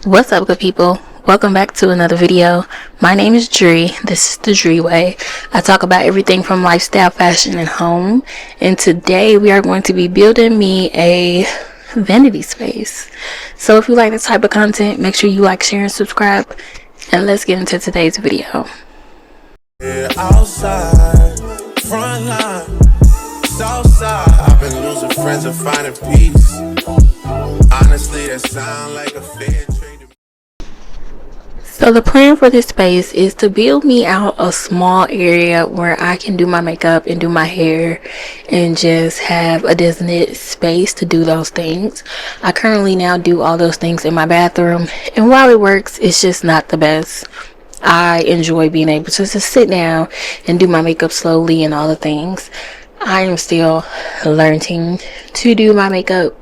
What's up, good people? Welcome back to another video. My name is Dree. This is the Dree Way. I talk about everything from lifestyle, fashion, and home. And today we are going to be building me a vanity space. So if you like this type of content, make sure you like, share, and subscribe. And let's get into today's video. Yeah, outside, front line, south side. I've been losing friends and finding peace. Honestly, that sound like a fair trade. So the plan for this space is to build me out a small area where I can do my makeup and do my hair and just have a designated space to do those things. I currently now do all those things in my bathroom, and while it works, it's just not the best. I enjoy being able to just sit down and do my makeup slowly and all the things. I am still learning to do my makeup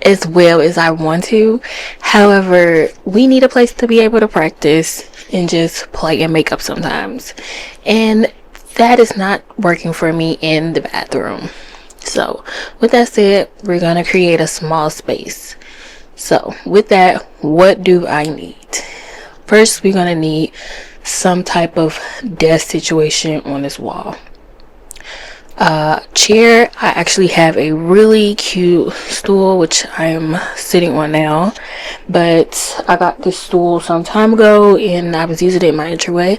as well as I want to. However, we need a place to be able to practice and just play and make up sometimes, and that is not working for me in the bathroom. So with that said, we're gonna create a small space. So with that, what do I need? First, we're gonna need some type of desk situation on this wall. Chair. I actually have a really cute stool which I am sitting on now, but I got this stool some time ago and I was using it in my entryway,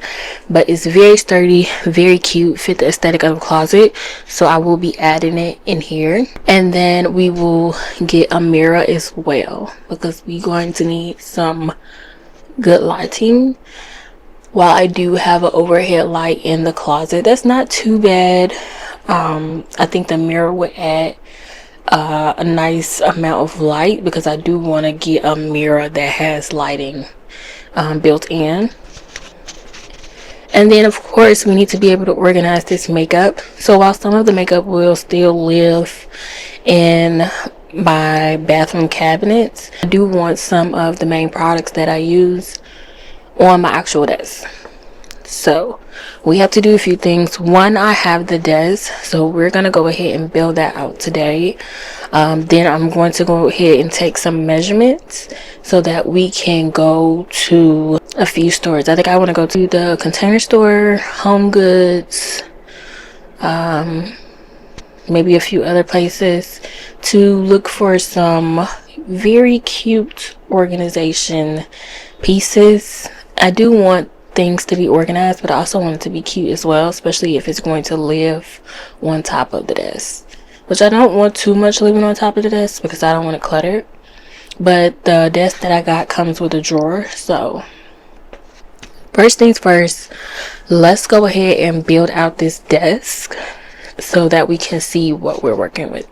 but it's very sturdy, very cute, fit the aesthetic of the closet, so I will be adding it in here. And then we will get a mirror as well because we're going to need some good lighting. While I do have an overhead light in the closet, that's not too bad. I think the mirror would add a nice amount of light because I do want to get a mirror that has lighting built in. And then of course we need to be able to organize this makeup. So while some of the makeup will still live in my bathroom cabinets, I do want some of the main products that I use on my actual desk. So we have to do a few things. One, I have the desk, so we're gonna go ahead and build that out today. Then I'm going to go ahead and take some measurements so that we can go to a few stores. I think I want to go to the Container Store, Home Goods, maybe a few other places to look for some very cute organization pieces. I do want things to be organized, but I also want it to be cute as well, especially if it's going to live on top of the desk, which I don't want too much living on top of the desk because I don't want it cluttered. But the desk that I got comes with a drawer. So first things first, let's go ahead and build out this desk so that we can see what we're working with.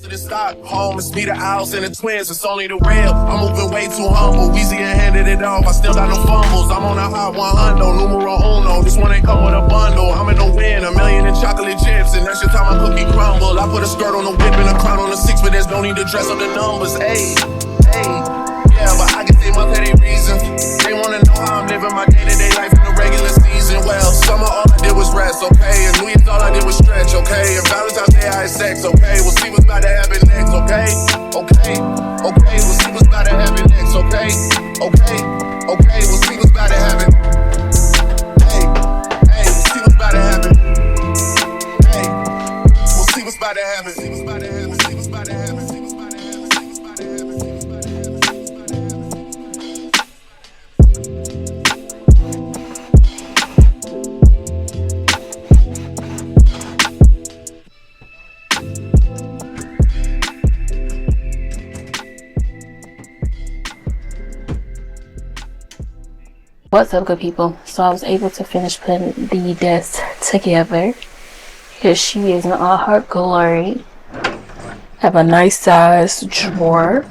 To the stock, home, it's me, the owls, and the twins, it's only the real. I'm moving way too humble, easy and handed it off, I still got no fumbles. I'm on a hot 100, numero uno, this one ain't come with a bundle. I'm in the win, $1 million in chocolate chips, and that's your time my cookie crumble. I put a skirt on the whip and a crown on the 6, but there's no need to dress up the numbers, ayy, yeah, but I can say my petty reasons. They wanna know how I'm living my day-to-day life in the regular season. Well, summer all I did was rest, okay, and New Year's all I did was stretch, okay, and Valentine's Day I had sex, okay, we'll see what's about to happen next, okay, we'll see what's about to happen next, okay, we'll see what's about to happen, we'll see what's about to happen, we'll see what's about to happen, see what's about to happen, see what's about to happen, see what's about to happen, see what's about to happen. What's up, good people? So I was able to finish putting the desk together. Here she is in all her glory. Have a nice size drawer.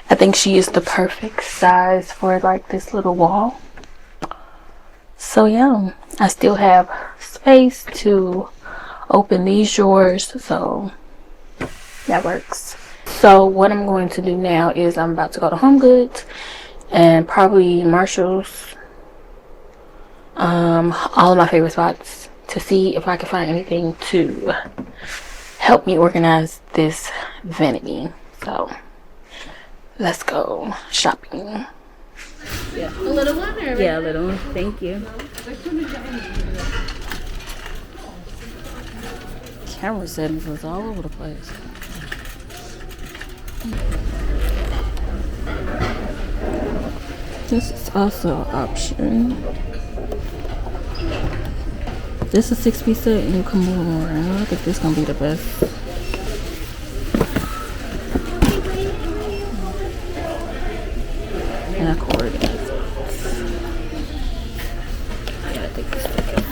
I think she is the perfect size for like this little wall. So yeah, I still have space to open these drawers, so that works. So what I'm going to do now is I'm about to go to Home Goods and probably Marshall's, all of my favorite spots, to see if I can find anything to help me organize this vanity. So let's go shopping. Yeah. A little one? Or yeah, a little one. Thank you. Camera settings was all over the place. This is also an option. This is a 6-piece set and you can move them around. I think this is gonna be the best. And I coordinate. I gotta take this sticker.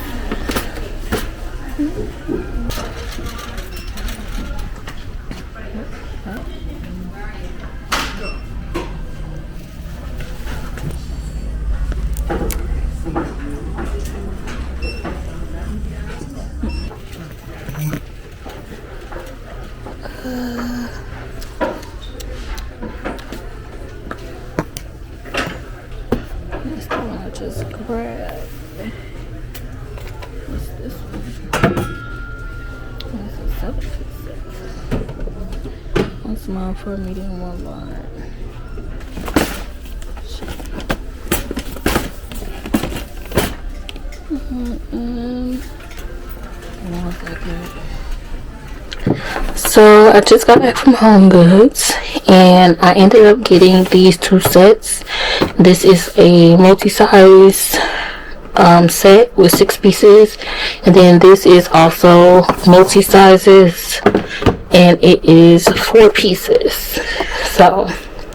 This the one I just grabbed. What's this one? This is 7-piece set. One small for a medium, one large. One second. So I just got back from Home Goods and I ended up getting these 2 sets. This is a multi-size set with 6 pieces, and then this is also multi-sizes and it is 4 pieces. So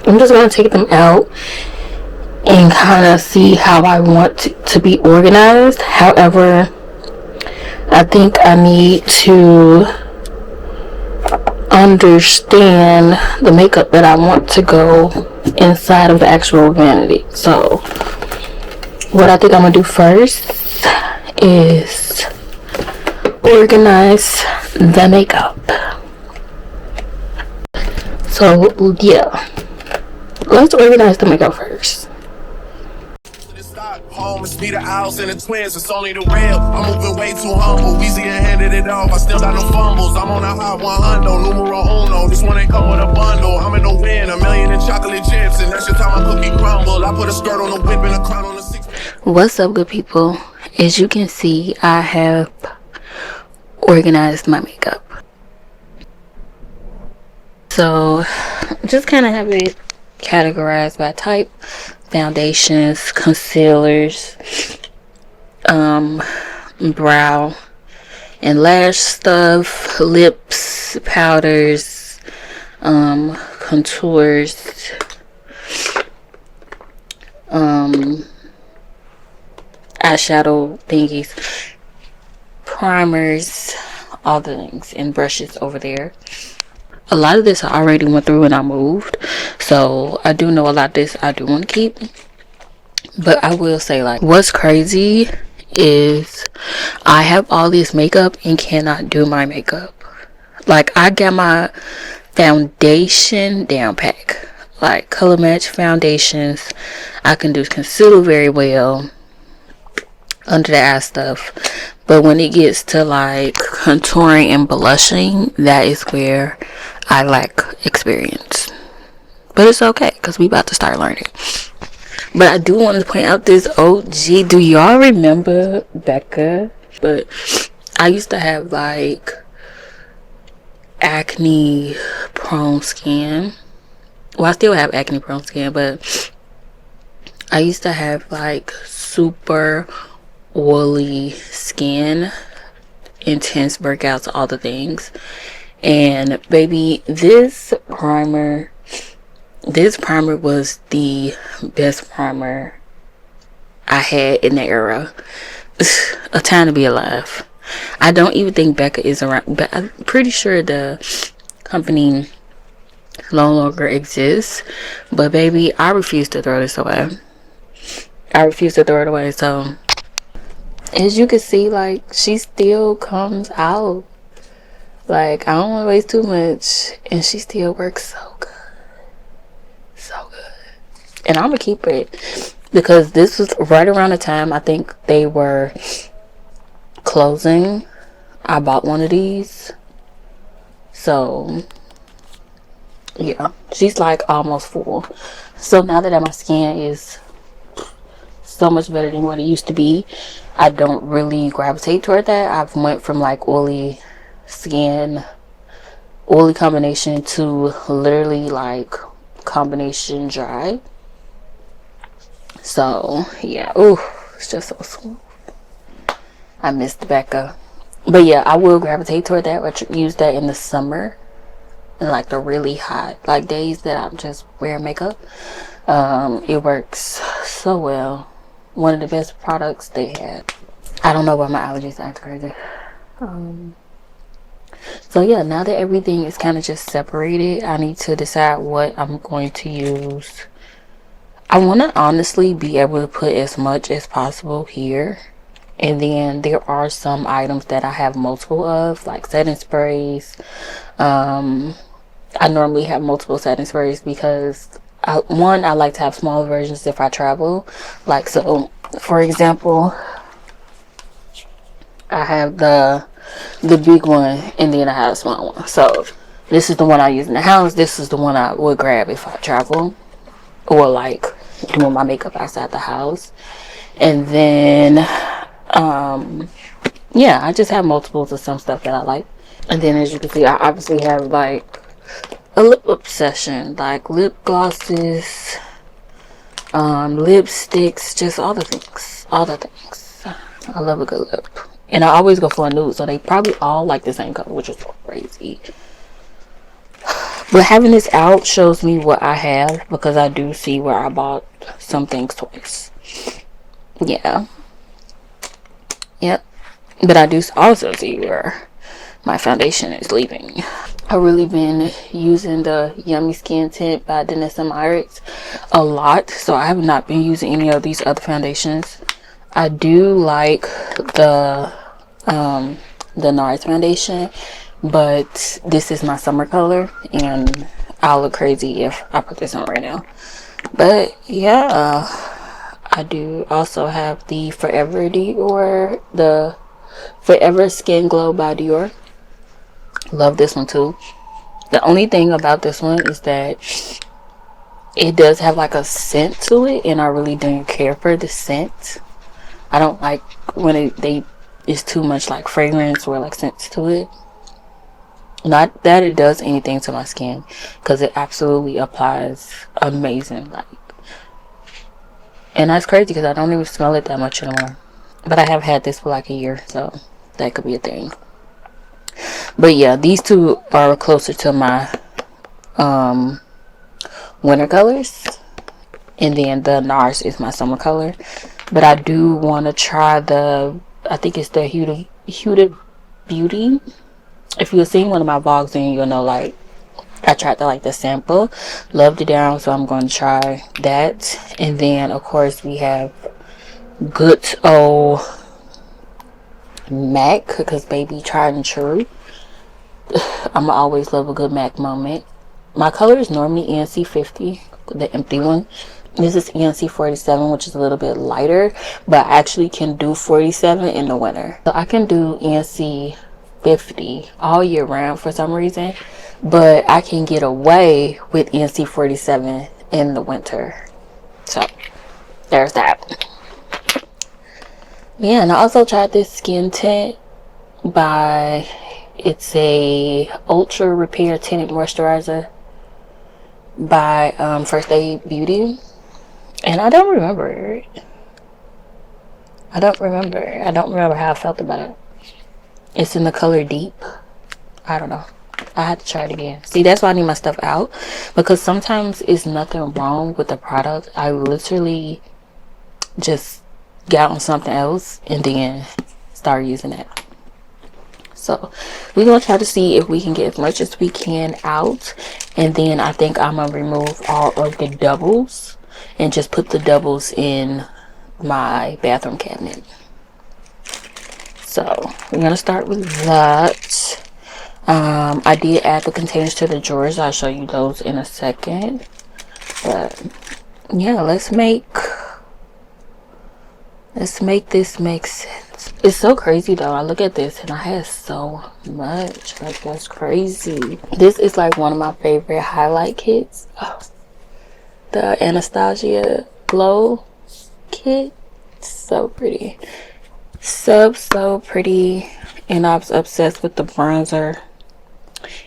I'm just going to take them out and kind of see how I want to be organized. However, I think I need to understand the makeup that I want to go inside of the actual vanity. So what I think I'm gonna do first is organize the makeup. So yeah, let's organize the makeup first. Home, it's me, the owls, and the twins, it's only the real. I'm moving way too humble. Weezy and handed it off, I still got no fumbles. I'm on a hot 100, numero uno. This one ain't come with a bundle. I'm in the win, $1 million in chocolate chips, and that's your time my cookie crumble. I put a skirt on the whip and a crown on the 6. What's up, good people? As you can see, I have organized my makeup. So just kind of have it categorized by type: foundations, concealers, brow and lash stuff, lips, powders, contours, eyeshadow thingies, primers, all the things, and brushes over there. A lot of this I already went through and I moved, so I do know a lot of this I do want to keep. But I will say, like, what's crazy is I have all this makeup and cannot do my makeup. Like, I got my foundation down pack, like color match foundations. I can do concealer very well, under the eye stuff, but when it gets to like contouring and blushing, that is where I lack experience. But it's okay, because we about to start learning. But I do want to point out this OG. Do y'all remember Becca? But I used to have like acne prone skin. Well, I still have acne prone skin, but I used to have like super oily skin, intense breakouts, all the things. And baby, this primer was the best primer I had in the era. A time to be alive. I don't even think Becca is around, but I'm pretty sure the company no longer exists. But baby, I refuse to throw this away. I refuse to throw it away. So as you can see, like, she still comes out. Like, I don't want to waste too much, and she still works so good. So good. And I'm gonna keep it, because this was right around the time I think they were closing. I bought one of these, so Yeah, she's like almost full. So now that my skin is so much better than what it used to be, I don't really gravitate toward that. I've went from like skin oily combination to literally like combination dry. So yeah, ooh, it's just so smooth. I missed Becca. But yeah, I will gravitate toward that. I use that in the summer and like the really hot like days that I'm just wearing makeup. It works so well. One of the best products they had. I don't know why my allergies act crazy. So yeah, now that everything is kind of just separated, I need to decide what I'm going to use. I want to honestly be able to put as much as possible here. And then there are some items that I have multiple of, like setting sprays. I normally have multiple setting sprays because I like to have small versions if I travel. Like, so for example, I have the big one and then I have a small one. So this is the one I use in the house. This is the one I would grab if I travel or like doing my makeup outside the house. And then yeah, I just have multiples of some stuff that I like. And then as you can see, I obviously have like a lip obsession, like lip glosses, lipsticks, just all the things. I love a good lip. And I always go for a nude, so they probably all like the same color, which is so crazy. But having this out shows me what I have, because I do see where I bought some things twice. Yeah. Yep. But I do also see where my foundation is leaving. I've really been using the Yummy Skin Tint by Danessa Myricks a lot, so I have not been using any of these other foundations. I do like the NARS foundation, but this is my summer color and I'll look crazy if I put this on right now. But yeah, I do also have the Forever Skin Glow by Dior. Love this one too. The only thing about this one is that it does have like a scent to it, and I really don't care for the scent. I don't like when it's too much like fragrance or like scents to it. Not that it does anything to my skin, because it absolutely applies amazing. Like, and that's crazy because I don't even smell it that much anymore. But I have had this for like a year, so that could be a thing. But yeah, these two are closer to my winter colors, and then the NARS is my summer color. But I do want to try I think it's the Huda Beauty. If you've seen one of my vlogs, then you'll know, like, I tried the sample, loved it down, so I'm going to try that. And then of course we have good old MAC, because baby, tried and true. I'm always love a good MAC moment. My color is normally ENC 50, the empty one. This is ENC 47, which is a little bit lighter, but I actually can do 47 in the winter. So I can do ENC 50 all year round for some reason, but I can get away with ENC 47 in the winter. So there's that. Yeah, and I also tried this skin tint by, it's a Ultra Repair Tinted Moisturizer by First Aid Beauty, and I don't remember it. I don't remember how I felt about it. It's in the color Deep. I don't know. I had to try it again. See, that's why I need my stuff out, because sometimes it's nothing wrong with the product. I literally just got on something else and then start using it. So we're gonna try to see if we can get as much as we can out, and then I think I'm gonna remove all of the doubles and just put the doubles in my bathroom cabinet. So we're gonna start with that. I did add the containers to the drawers. I'll show you those in a second. But yeah, let's make this make sense. It's so crazy though. I look at this and I have so much. Like, that's crazy. This is like one of my favorite highlight kits. Oh, the Anastasia Glow kit. So pretty. So pretty. And I was obsessed with the bronzer.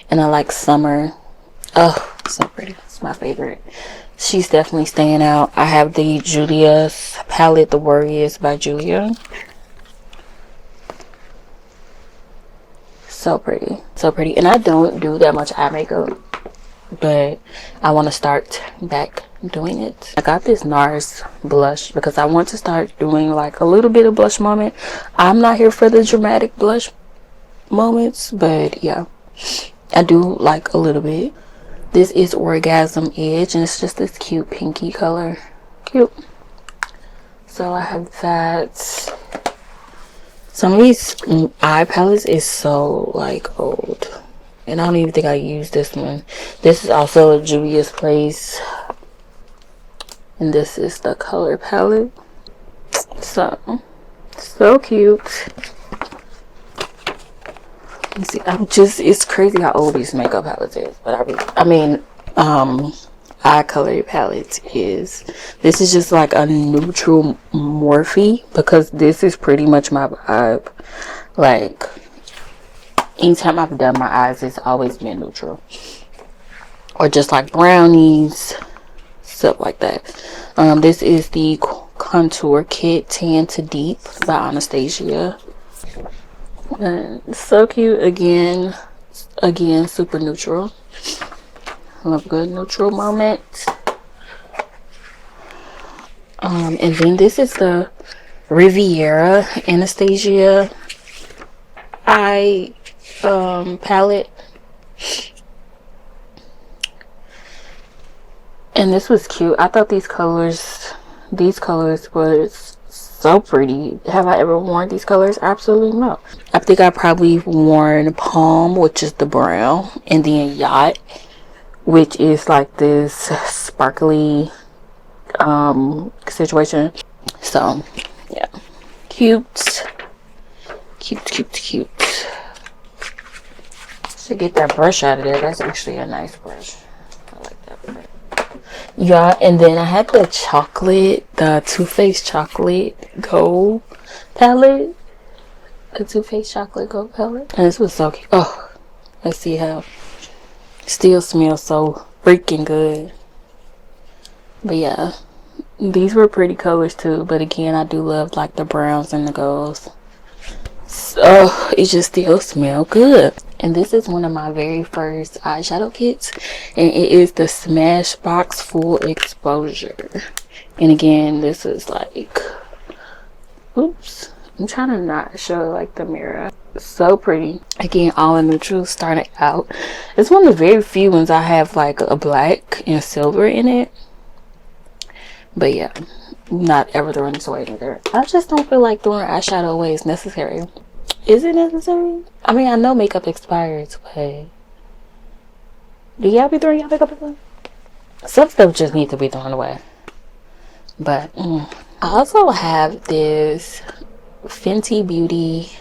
And I like summer. Oh, so pretty. It's my favorite. She's definitely staying out. I have the Julia's palette, The Warriors by Julia. So pretty. So pretty. And I don't do that much eye makeup, but I want to start back doing it. I got this NARS blush because I want to start doing like a little bit of blush moment. I'm not here for the dramatic blush moments, but yeah, I do like a little bit. This is Orgasm Edge, and it's just this cute pinky color. Cute. So I have that. Some of these eye palettes is so like old, and I don't even think I used this one. This is also a Juvia's Place, and this is the color palette. So cute. You see, it's crazy how old these makeup palettes is, but eye color palette is. This is just like a neutral Morphe, because this is pretty much my vibe. Like, anytime I've done my eyes, it's always been neutral, or just like brownies, stuff like that. This is the contour kit Tan to Deep by Anastasia. So cute. Again, super neutral. Love a good neutral moment. And then this is the Riviera Anastasia eye palette, and this was cute. I thought these colors was so pretty. Have I ever worn these colors? Absolutely no. I think I probably worn Palm, which is the brown, and then Yacht, which is like this sparkly situation. So yeah, cute. Should get that brush out of there. That's actually a nice brush. I like that brush. Yeah, and then I had the Too Faced chocolate gold palette. The Too Faced chocolate gold palette. And this was so cute. Oh, let's see how. Still smells so freaking good. But yeah, these were pretty colors too. But again, I do love like the browns and the golds. So it just still smells good. And this is one of my very first eyeshadow kits, and it is the Smashbox Full Exposure. And again, this is like, oops, I'm trying to not show like the mirror. So pretty. Again, all in neutral, starting out. It's one of the very few ones I have like a black and silver in it. But yeah, not ever throwing this away either. I just don't feel like throwing eyeshadow away is necessary. Is it necessary? I mean, I know makeup expires, but do y'all be throwing y'all makeup away? Some stuff just needs to be thrown away. But I also have this Fenty Beauty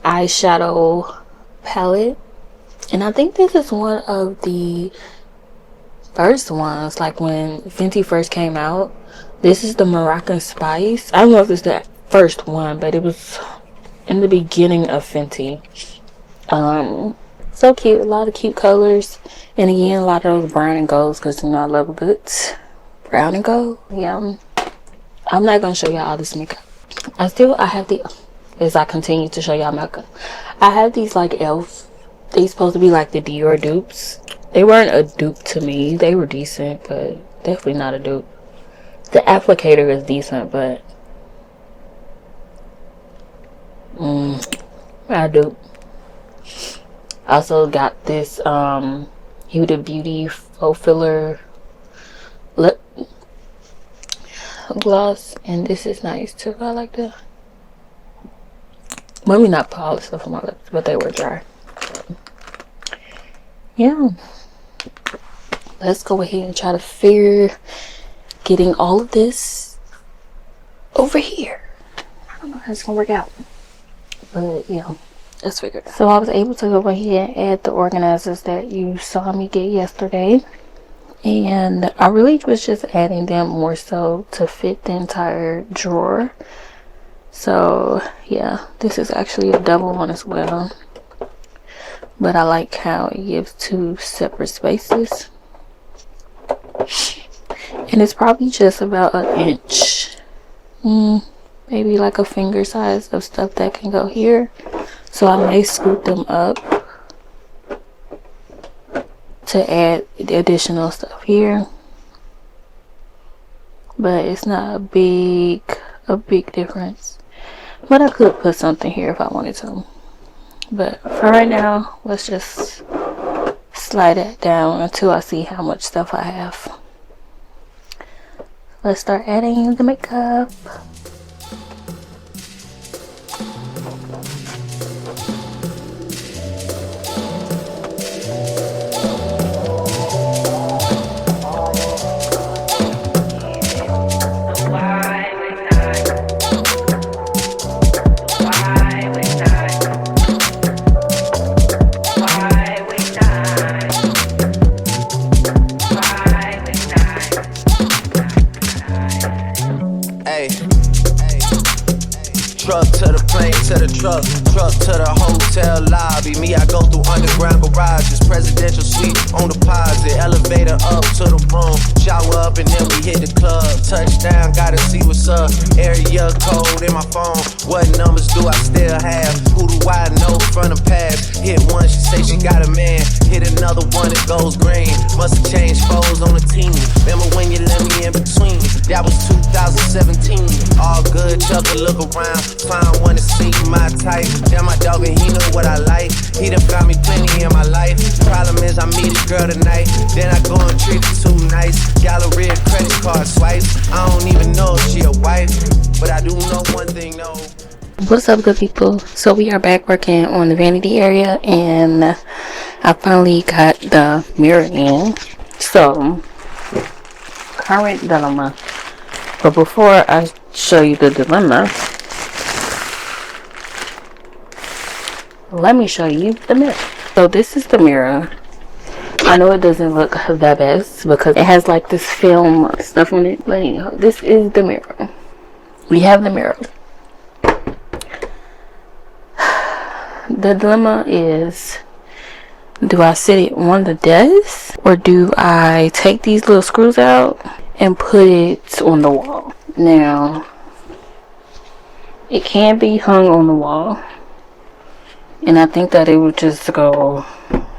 eyeshadow palette, and I think this is one of the first ones, like when Fenty first came out. This is the Moroccan Spice. I don't know if it's the first one, but it was in the beginning of Fenty. So cute. A lot of cute colors, and again, a lot of those brown and golds, because you know I love a good brown and gold. Yeah, I'm not gonna show y'all all this makeup. I have the, as I continue to show y'all makeup, I have these like e.l.f. They supposed to be like the Dior dupes. They weren't a dupe to me. They were decent, but definitely not a dupe. The applicator is decent, but I dupe. Also got this Huda Beauty faux filler lip gloss, and this is nice too. I like that. Maybe not put all the stuff on my lips, but they were dry. Yeah, let's go ahead and try to figure getting all of this over here. I don't know how it's gonna work out. But yeah, let's figure it out. So I was able to go ahead and add the organizers that you saw me get yesterday. And I really was just adding them more so to fit the entire drawer. So yeah, this is actually a double one as well. But I like how it gives 2 separate spaces. And it's probably just about an inch. Maybe like a finger size of stuff that can go here. So I may scoot them up to add the additional stuff here. But it's not a big difference. But I could put something here if I wanted to. But for right now, let's just slide it down until I see how much stuff I have. Let's start adding the makeup. Truck to the hotel lobby. Me, I go through underground garages. Presidential suite on deposit. Elevator up to the room. Shower up and then we hit the club. Touchdown, gotta see what's up. Area code in my phone. What numbers do I still have? Who do I know from the past? Hit one, she say she got a man. Hit another one, it goes green. Must've changed foes on the team. Remember when you let me in between? That was 2017. All good, chuck a look around. Find one to see my type. Damn, my dog and he know what I like. He done found me plenty in my life. Problem is I meet a girl tonight. Then I go and treat her too nice. Gallery credit card swipes. I don't even know if she a wife. But I do know one thing, no. What's up, good people? So we are back working on the vanity area, and I finally got the mirror in. So current dilemma. But before I show you the dilemma, let me show you the mirror. So this is the mirror. I know it doesn't look the best because it has like this film stuff on it, but anyhow, this is the mirror. We have the mirror. The dilemma is, do I sit it on the desk or do I take these little screws out and put it on the wall? Now, it can be hung on the wall, and I think that it would just go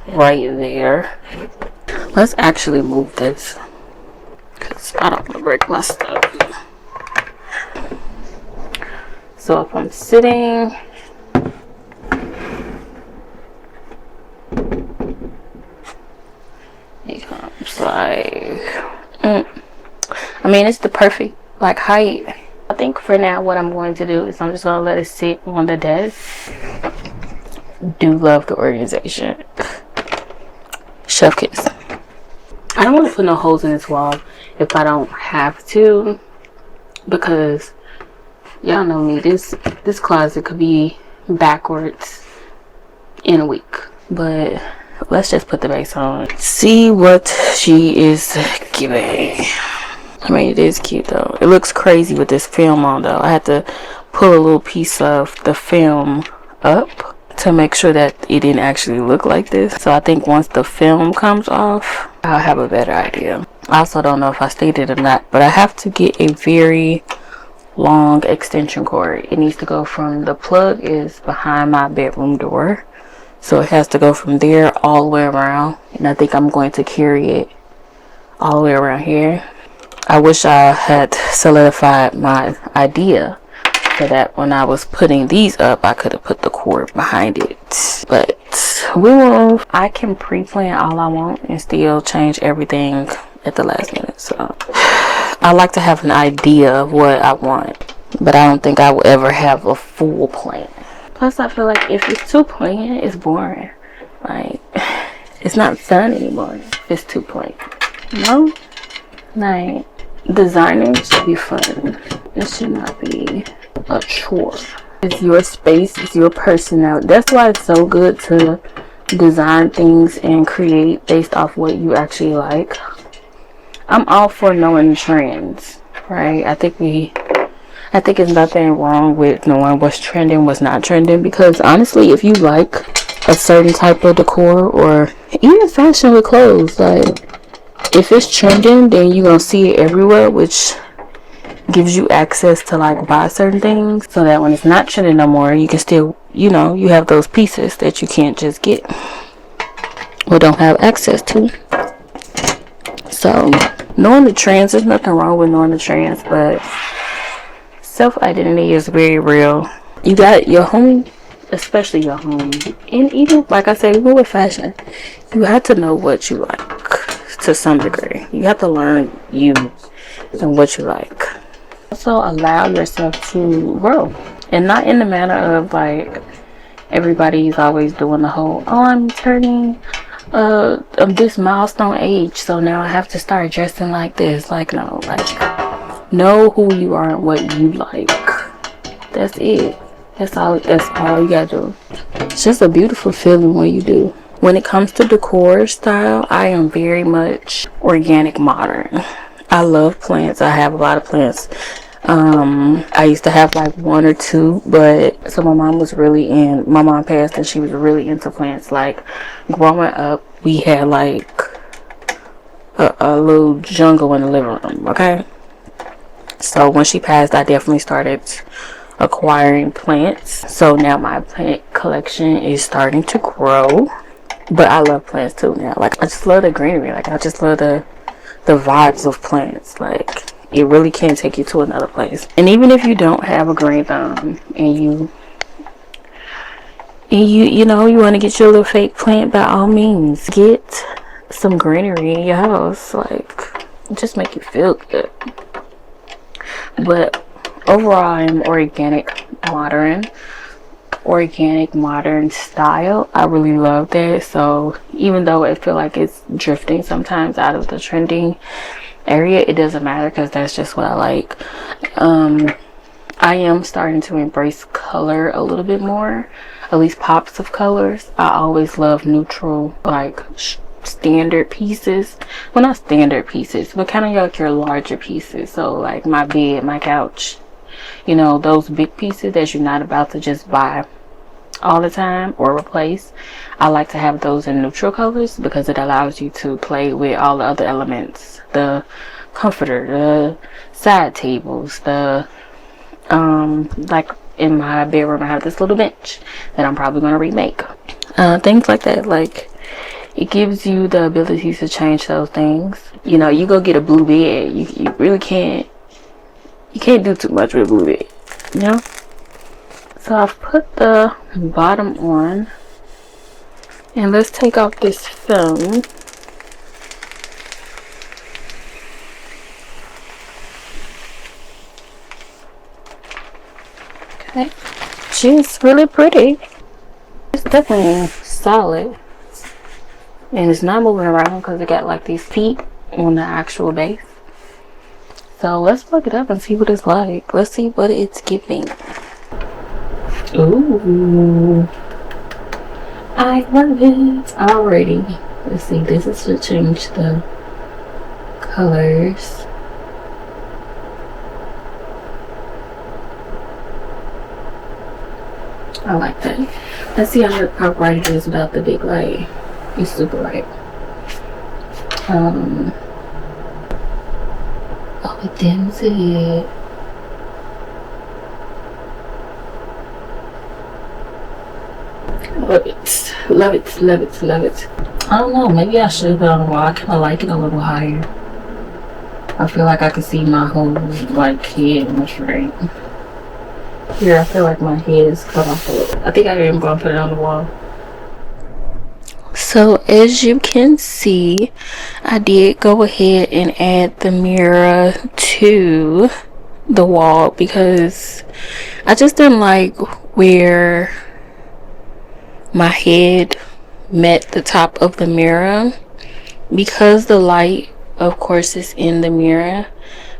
right there. Let's actually move this because I don't want to break my stuff. So if I'm sitting, it comes like, I mean, it's the perfect like height. I think for now what I'm going to do is I'm just going to let it sit on the desk. Do love the organization. Chef kiss. I don't want to put no holes in this wall if I don't have to, because y'all know me, this closet could be backwards in a week. But let's just put the base on. See what she is giving. I mean, it is cute though. It looks crazy with this film on though. I had to pull a little piece of the film up to make sure that it didn't actually look like this. So I think once the film comes off, I'll have a better idea. I also don't know if I stated it or not, but I have to get a very long extension cord. It needs to go from, the plug is behind my bedroom door, so it has to go from there all the way around, and I think I'm going to carry it all the way around here. I wish I had solidified my idea so that when I was putting these up, I could have put the cord behind it. But we will. I can pre-plan all I want and still change everything at the last minute. So I like to have an idea of what I want, but I don't think I will ever have a full plan. Plus, I feel like if it's too plain, it's boring. Like, it's not fun anymore if it's too plain. No? Like, designing should be fun. It should not be a chore. It's your space, it's your personality. That's why it's so good to design things and create based off what you actually like. I'm all for knowing trends, right? I think there's nothing wrong with knowing what's trending, what's not trending, because honestly, if you like a certain type of decor or even fashion with clothes, like if it's trending, then you're gonna see it everywhere, which gives you access to like buy certain things, so that when it's not trending no more, you can still, you know, you have those pieces that you can't just get or don't have access to. So knowing the trends, there's nothing wrong with knowing the trends, but self-identity is very real. You got your home, especially your home, and even like I said, even with fashion, you have to know what you like to some degree. You have to learn you and what you like. Also allow yourself to grow, and not in the manner of like everybody's always doing the whole, oh, I'm turning this milestone age, so now I have to start dressing like this. Like, no, like know who you are and what you like. That's it. That's all you gotta do. It's just a beautiful feeling when you do. When it comes to decor style, I am very much organic modern. I love plants. I have a lot of plants. I used to have like one or two, but so my mom passed and she was really into plants. Like growing up, we had like a little jungle in the living room, okay? So when she passed, I definitely started acquiring plants. So now my plant collection is starting to grow. But I love plants too now. Like I just love the greenery. Like I just love the vibes of plants. Like it really can take you to another place. And even if you don't have a green thumb and you know you want to get your little fake plant, by all means get some greenery in your house. Like just make you feel good. But overall, I'm organic modern style. I really love that. So even though I feel like it's drifting sometimes out of the trending area, it doesn't matter because that's just what I like. I am starting to embrace color a little bit more, at least pops of colors. I always love neutral, like standard pieces. Well, not standard pieces, but kind of like your larger pieces. So like my bed, my couch, you know, those big pieces that you're not about to just buy all the time or replace. I like to have those in neutral colors because it allows you to play with all the other elements, the comforter, the side tables, the like in my bedroom I have this little bench that I'm probably going to remake, things like that. Like it gives you the ability to change those things. You know, you go get a blue bed, you really can't do too much with a blue bed, you know. So I've put the bottom on, and let's take off this film. Okay, she's really pretty. It's definitely solid, and it's not moving around because it got like these feet on the actual base. So let's plug it up and see what it's like. Let's see what it's giving. Ooh, I love it already. Let's see, this is to change the colors. I like that. Let's see how bright it is without the big light. It's super bright. Oh, it dims it. Love it. Love it. Love it. Love it. I don't know. Maybe I should put on a wall. I kind of like it a little higher. I feel like I can see my whole like head on the frame. Here, I feel like my head is cut off a little. I think I am going to put it on the wall. So as you can see, I did go ahead and add the mirror to the wall because I just didn't like where my head met the top of the mirror. Because the light, of course, is in the mirror,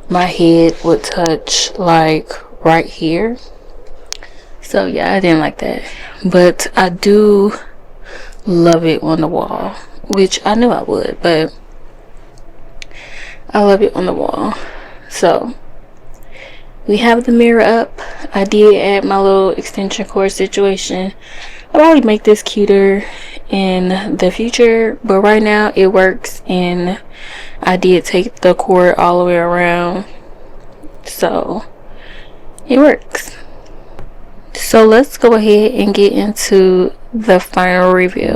my head would touch like right here. So yeah, I didn't like that, but I do love it on the wall, which I knew I would, but I love it on the wall. So we have the mirror up. I did add my little extension cord situation. I'll probably make this cuter in the future, but right now it works, and I did take the cord all the way around, so it works. So let's go ahead and get into the final review.